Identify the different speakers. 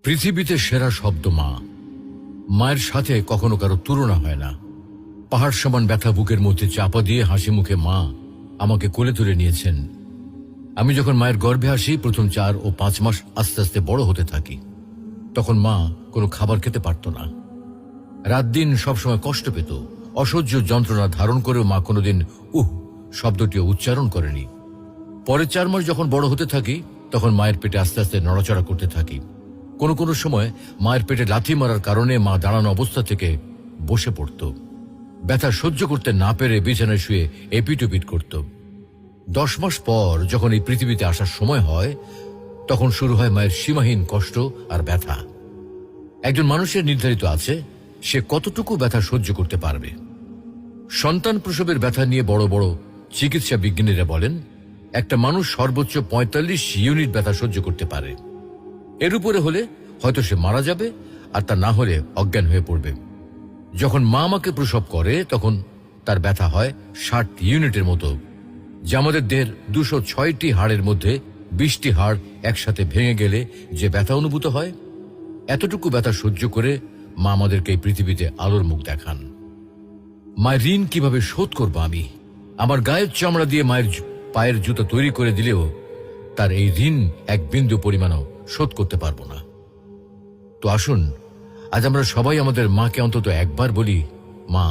Speaker 1: পৃথিবীতে সেরা শব্দ মা। মায়ের সাথে কখনো কারো তুলনা হয় না। পাহাড় সমান ব্যথা বুকের মধ্যে চাপা দিয়ে হাসি মুখে মা আমাকে কোলে তুলে নিয়েছেন। আমি যখন মায়ের গর্ভে আসি, প্রথম 4 ও 5 মাস আস্তে আস্তে বড় হতে থাকি। তখন মা কোনো খাবার খেতে পারত না। রাত দিন সবসময় কষ্ট পেত। অসহ্য যন্ত্রণা ধারণ করেও মা কোনোদিন শব্দটিও উচ্চারণ করেনি। পরের 4 মাস যখন বড় হতে থাকি, তখন মায়ের পেটে আস্তে আস্তে নড়াচড়া করতে থাকি। কোনো কোনো সময় মায়ের পেটে লাথি মারার কারণে মা দাঁড়ানো অবস্থা থেকে বসে পড়ত। ব্যথা সহ্য করতে না পেরে বিছানায় শুয়ে এপিট-ওপিট করত। 10 মাস পর যখন এই পৃথিবীতে আসার সময় হয়, তখন শুরু হয় মায়ের সীমাহীন কষ্ট আর ব্যথা। একজন মানুষের নির্ধারিত আছে সে কতটুকু ব্যথা সহ্য করতে পারবে। সন্তান প্রসবের ব্যথা নিয়ে বড় বড় চিকিৎসা বিজ্ঞানীরা বলেন, একটা মানুষ সর্বোচ্চ 45 ইউনিট ব্যথা সহ্য করতে পারে। এর উপরে হলে হয়তো সে মারা যাবে, আর তা না হলে অজ্ঞান হয়ে পড়বে। যখন মা আমাকে প্রসব করে, তখন তার ব্যথা হয় 60 ইউনিটের মতো, যা আমাদের দেহের 206টি হাড়ের মধ্যে 20টি হাড় একসাথে ভেঙে গেলে যে ব্যথা অনুভূত হয়। এতটুকু ব্যথা সহ্য করে মা আমাদেরকে এই পৃথিবীতে আলোর মুখ দেখান। মায়ের ঋণ কিভাবে শোধ করব আমি? আমার গায়ের চামড়া দিয়ে মায়ের পায়ের জুতো তৈরি করে দিলেও তার এই ঋণ এক বিন্দু পরিমাণও শোধ করতে পারবো না। তো আসুন আজ আমরা সবাই আমাদের মাকে অন্তত একবার বলি, মা